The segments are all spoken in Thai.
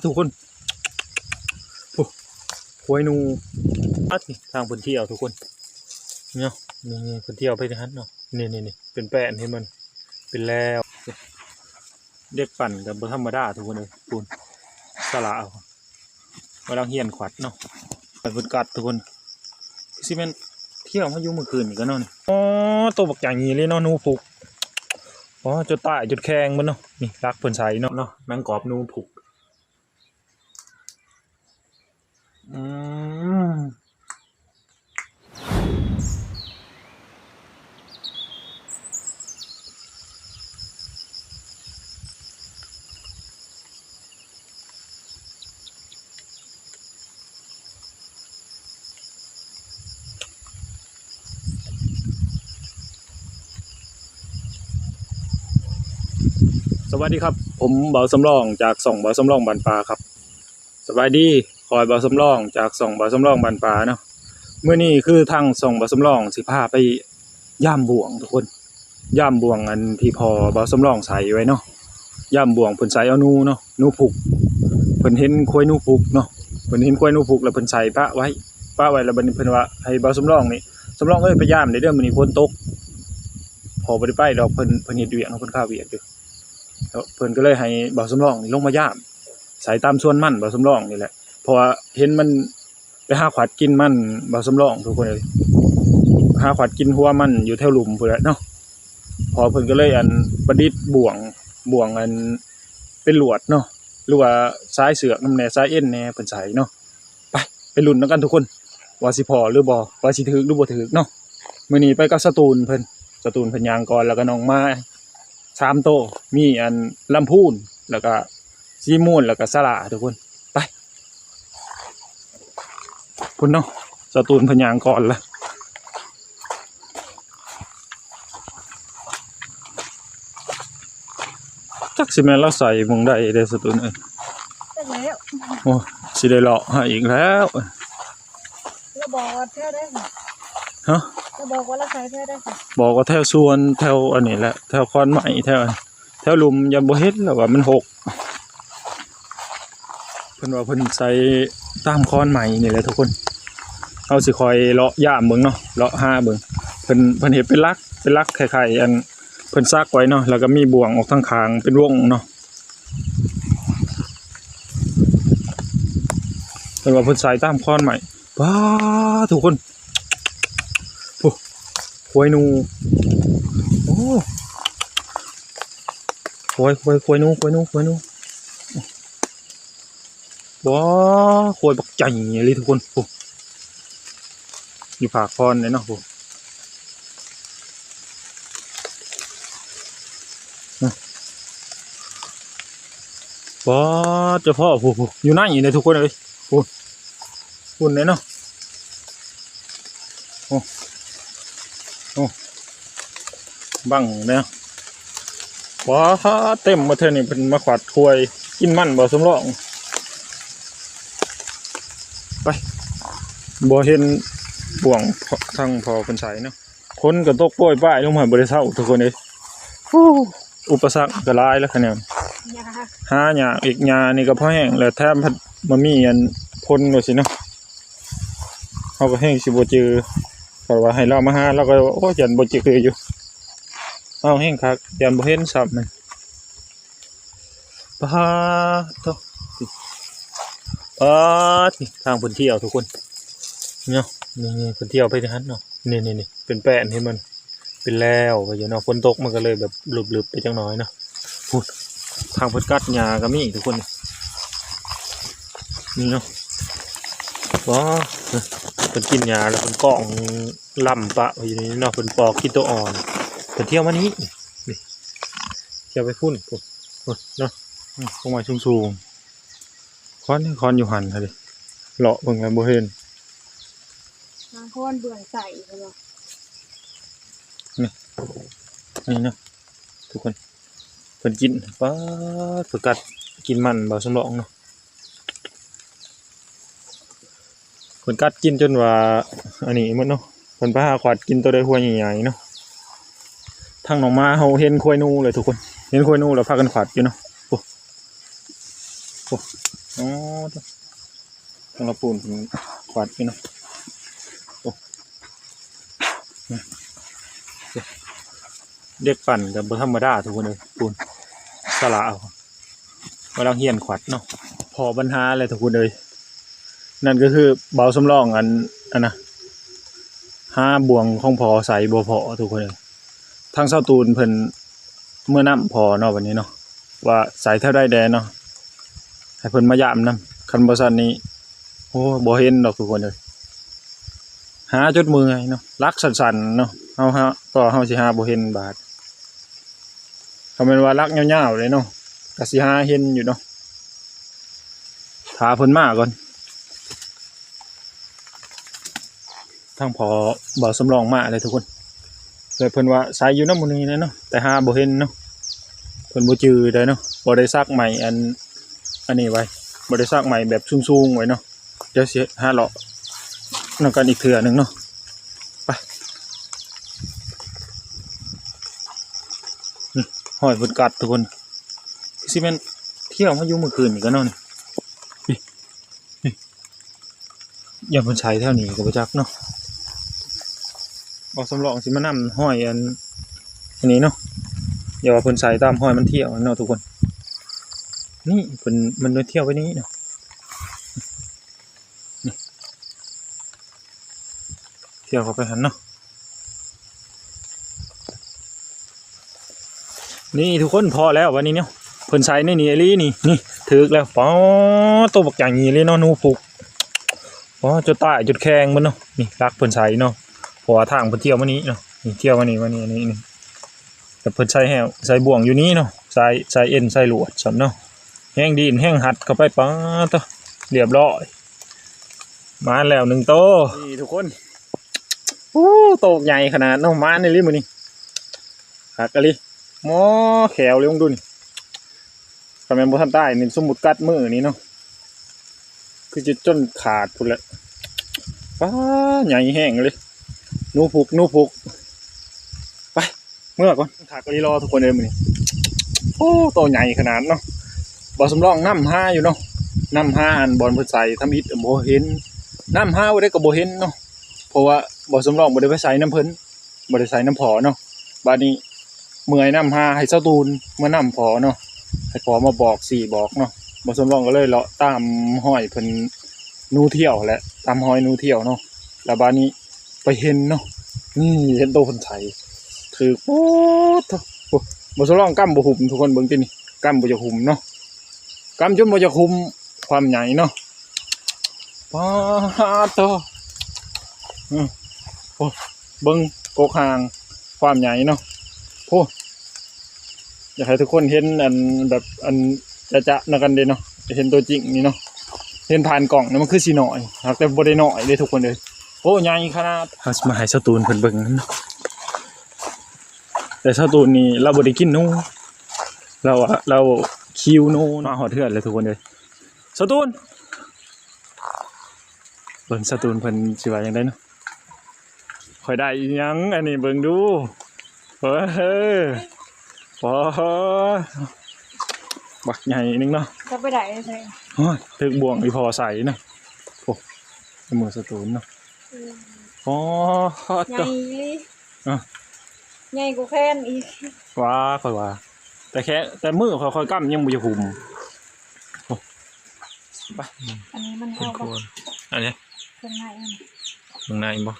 ทุกคนโอ้หวยนูอัดนี่ทางพื้นที่เอาทุกคนเนาะนี่พื้นที่เอาไปที่ฮัทเนาะนี่เป็นแป้นให้มันเป็นแล้วเด็กปั่นกับบธรรมดาทุกคนเลยปูนสละเอากำลังเฮียนขวัดเนาะไปบนกัดทุกคนซิเมนเที่ยวมาอยู่เมื่อคืนนี่ก็นอนอ๋อตัวบักใหญ่เลยเนาะนูผูกอ๋อจุดใต้จุดแข้งมันเนาะนี่รักเพิ่นใส่เนาะแมงกอบนูผูกสวัสดีครับผมเบาสำรองจากส่องเบาสำรองบานปลาครับสบายดีคอยเบาสำรองจากส่องเบาสำรองบานปลาเนาะเมื่อนี้คือทางส่องเบาสำรองสิพาไปย่ามบ่วงทุกคนย่ามบ่วงอันที่พอเบาสำรองใส่ไว้เนาะย่ามบ่วงเพิ่นใส่เอานูเนาะนูผูกเพิ่นเห็นควายนูผูกเนาะเพิ่นเห็นควายนูผูกแล้วเพิ่นใส่ปะไว้แล้วบัดนี้เพิ่นว่าให้เบาสำรองนี่สำรองเอ้ยไปย่ามในเรื่องมื้อนี้ฝนตกพอบ่ได้ไปดอกเพิ่นเฮ็ดเวียกเนาะเพิ่นข้าวเวียกอยู่เพิ่นก็เลยให้เบาสำรองนี่ลงมาย่ามใส่ตามส่วนมันเบาสำรองนี่แหละเพราะว่าเห็นมันไปหาขวัดกินมันเบาสำรองทุกคนเลยหาขวัดกินหัวมันอยู่แถวหลุมพุ่นแหละเนาะพอเพิ่นก็เลยอันประดิษฐ์บ่วงอันเป็นหลวดเนาะหรือว่าสายเสือกน้ำแหน่สายเอ็นแหน่เพิ่นใส่เนาะไปลุ้นกันทุกคนว่าสิพอหรือบ่ว่าสิถึกหรือบ่ถึกเนาะมื้อนี้ไปกับสตูนเพิ่นย่างก่อนแล้วก็น้องมา3 โตมีอันลำพูนแล้วก็ซีมูนแล้วก็สละทุกคนไปพุ่นเนาะสตูนพญางก่อนละจักสิแม่นเราใส่มงได้เด้สตูนเอ้ยแล้วโอ้สิได้เลาะให้อีกแล้วเราบอกว่าเท่าได้ค่ะฮะเราบอกว่าเราใช้เท่าได้ค่ะบอกว่าแถวสวนแถวอันนี้แหละแถวคอนไม้แถวหลุมยามบ่เฮ็ดแล้วว่ามันหกเพิ่นว่าเพิ่นใส่ตามคอนไม้นี่แหละทุกคนเอาสิคอยเลาะย่ามเบิ่งเนาะเลาะหาเบิ่งเพิ่นเฮ็ดเป็นลักคล้ายๆอันเพิ่นซักไว้เนาะแล้วก็มีบ่วงออกทางข้างเป็นวงเนาะเพิ่นว่าเพิ่นใส่ตามคอนไม้ว้าทุกคนโอ้หวยนูโอ้หวยนูว้าหวยบักใจเลยทุกคนโอ้อยู่ผาคอนเลยเนาะโอ้ว้าเจ้าพ่อโอ้อยู่นั่นอยู่ในทุกคนเลยโอ้คุณเลยเนาะโอ้บังเนี่ยว้าเต็มมาเท่านี้เป็นมาขวัดถวยกินมันบ่สมรองไปบ่เห็นบ่วงทางพอคนใช้เนาะคนก็ตกป่วยป้ายลงมาบริษัททุกคนเลยอุปสรรคก็หลายแล้วคะแนนหาหญ้าอีกหญ้านี่ก็พอแห้งแล้วแถมมันมีอันพ่นว่าสิเนาะเฮาก็แห้งสิบ่เจอก็ว่าให้เรามาหาเราก็โอ้ยันบ่เจออยู่เอาแห้งคักยันบ่เห็นซับมันปาโตทางพื้นที่เอาทุกคนเนาะนี่พื้นที่เอาไปที่ฮัทเนาะนี่เป็นแป้นให้มันเป็นแล้วไปอยู่เนาะฝนตกมันก็เลยแบบหลุบๆไปจังน้อยเนาะพูดทางพื้นกัดหญ้าก็มีทุกคนนี่เนาะว้าเป็นกินหญ้าแล้วเป็นกล่องลำปะอยู่นี่เนาะเป็นปอกกินตัวอ่อนเป็นเที่ยวมานี้นี่เที่ยวไปพุ่นเนาะลงมาสูงคอนอยู่หันเลยเลาะเบิ่งแล้วบ่เห็นบางคนเบื่อใส่เลยนี่เนาะทุกคนเพิ่นกินป้าฝึกกัดกินมันบ่สมรองเนาะเพิ่นกัดกินจนว่าอันนี้หมดเนาะเพิ่นไปหาขวัดกินตัวใดหัวใหญ่ๆเนาะทางหนองมาเฮาเห็นควายนูเลยทุกคนเห็นควายนูแล้วพากันขวัดอยู่เนาะโอ้ อ๋อทางเราปูนเป็นขวาดนี่เนาะโอ้เด็กปั่นกับบธรรมดาทุกคนเลยปูนสละเอากำลังเฮียนขวัดเนาะพอปัญหาอะไรทุกคนเลยนั่นก็คือเบาสำรองอันนะห้าบ่วงของพอใส่บ่พอทุกคนเลยทางเสาตูนเพิ่นเมื่อน้ำพอเนาะวันนี้เนาะว่าใส่เท่าได้แดนเนาะให้เพิ่นมายามนํคันบ่ซันนี้โอ้บ่เห็นดอกทุกคนเลยหาจดมือไงเนาะลักสั่นๆเนาะเฮาก็เฮาสิหาบ่เห็นบาดถ้าแม่นว่าลักยาวๆเลยเนาะก็สิหาเห็นอยู่เนาะถาเพิ่นมาก่อนทางพอบ่สำรองมาเลยทุกคนเลยเพิ่นว่าใส่อยู่นำมื้อนี้เนาะแต่หาบ่เห็นเนาะเพิ่นบ่จื้อได้เนาะบ่ได้ซักใหม่อันนี้ไว้บ่ได้ซักใหม่แบบสูงๆไว้เนาะเดี๋ยวสิหาเลาะนำกันอีกเทื่อนึงเนาะไปนี่ห้อยเพิ่นกัดทุกคนสิแม่นเที่ยวมาอยู่เมื่อคืนนี่ก็เนาะนี่อย่าเพิ่นใช้แถวนี้ก็บ่จักเนาะบ่สำรองสิมานำห้อยอันนี้เนาะอย่าว่าเพิ่นใส่ตามห้อยมันเที่ยวเนาะทุกคนนี่เพิ่นมันเที่ยวไว้นี้เนาะนี่เที่ยวเข้าไปหันเนาะนี่ทุกคนพอแล้ววันนี้เนาะเพิ่นใส่ในนี่อีหลีนี่ถึกแล้วป๋อตัวบักอย่างนี้เลยเนาะหนูผูกป๋อจุดใต้จุดแข้งมันเนาะนี่รักเพิ่นใส่เนาะเพราะว่าทางเพิ่นเที่ยวมานี้เนาะนี่เที่ยวมานี่นี่แต่เพิ่นใส่แหวใส่บ่วงอยู่นี้เนาะใส่เอ็นใส่ลวดซั่นเนาะแห้งดีนแห้งหัดเข้าไปป๋อตัวเรียบร้อยมาแล้ว1โตนี่ทุกคนโอ้โตใหญ่ขนาดเนาะมาในลิมื้อนี้หักอะลิหมอแขวเลยลงดูนี่คำแมนบ่ทันใต้นี่สมมุติกัดมือนี่เนาะคือจะจนขาดพุ่นแหละป้าใหญ่แห้งเลยนูผูกไปเมื่อก่อนถากกะลีรอทุกคนเลยมื้อนี้โอ้โตใหญ่ขนาดเนาะบ่สำรองน้ำห้าอยู่เนาะน้ำห้าอันบอลเพิ่นใส่ทำอิฐบ่เห็นน้ำห้าบ่ได้ก็บ่เห็นเนาะเพราะว่าบ่สำรองบ่ได้ไปใส่น้ำเพิ่นบ่ได้ใส่น้ำพอเนาะบัดนี้เมื่อยน้ำห้าให้เจ้าตูนเมื่อน้ำพอเนาะให้พอมาบอกบอกเนาะบ่สำรองก็เลยเลาะตามห้อยเพิ่นนูเที่ยวแหละตามห้อยนูเที่ยวเนาะแล้วบัดนี้ไปเห็นเนาะนี่เห็นโตเพิ่นใส่ถือโอ้บ่สำรองกำบ่หุ่มทุกคนเบิ่งตินี่กำบ่จะหุ่มเนาะกำจนบ่จะคุมความใหญ่เนาะป้าโตโอ้เบิ่งโกกหางความใหญ่เนาะโอ้อยากให้ทุกคนเห็นอันแบบอันจะๆนำกันเด้เนาะเห็นตัวจริงนี่เนาะเห็นผ่านกล่องนี่มันคือสิน้อยหากแต่บ่ได้น้อยเด้ทุกคนเลยโอ้ใหญ่ขนาดเฮาสิมาให้เจ้าตูนเพิ่นเบิ่งเนาะแต่เจ้าตูนนี่เราบ่ได้กินหนูเราคิวหนูมาหอดเทือนเลยทุกคนเลยเจ้าตูนเบิ่งเจ้าตูนเพิ่นสิว่าจังได๋เนาะค่อยได้อีหยังอันนี้เบิ่งดูเฮ้ยปอบักใหญ่นึงเนาะจะไปได้ใช่โอ้ยถึกบ่วงอีพอใส่เนาะโอ้มือเจ้าตูนเนาะอ๋อใหญ่เลยใหญ่กว่าแค่นอีกว่าค่อยว่าแต่มือค่อยๆกำยังบ่จะหุมโอ้ไปอันนี้มันเอาบ่อันนี้ข้างในข้างในบ่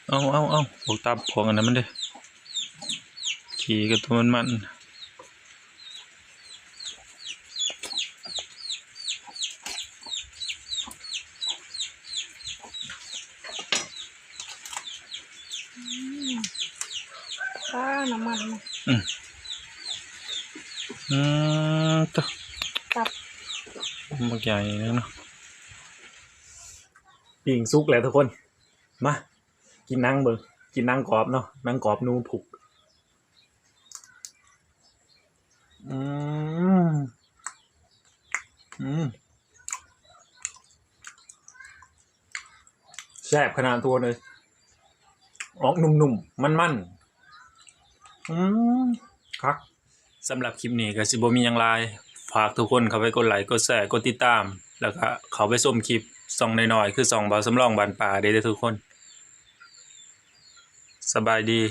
เอาพวกตับของอันนั้นมันเด้ขี่กับตัวมันป้าน้ำมันตับบักใหญ่เนาะปิ้งสุกแล้วทุกคนมากินนังเบิ่งกินนังกรอบเนาะนังกรอบนูผูกแซ่บขนาดตัวเลยออกนุ่มๆมันครับสำหรับคลิปนี้ก็สิบ่มีหยังหลายฝ ฝากทุกคนเข้าไปกดไลค์กดแชร์กดติดตาม แล้วก็เข้าไปชมคลิปส่องน้อยๆคือส่องเบาสำรองบ้านป่าเด้อทุกคนสบายดี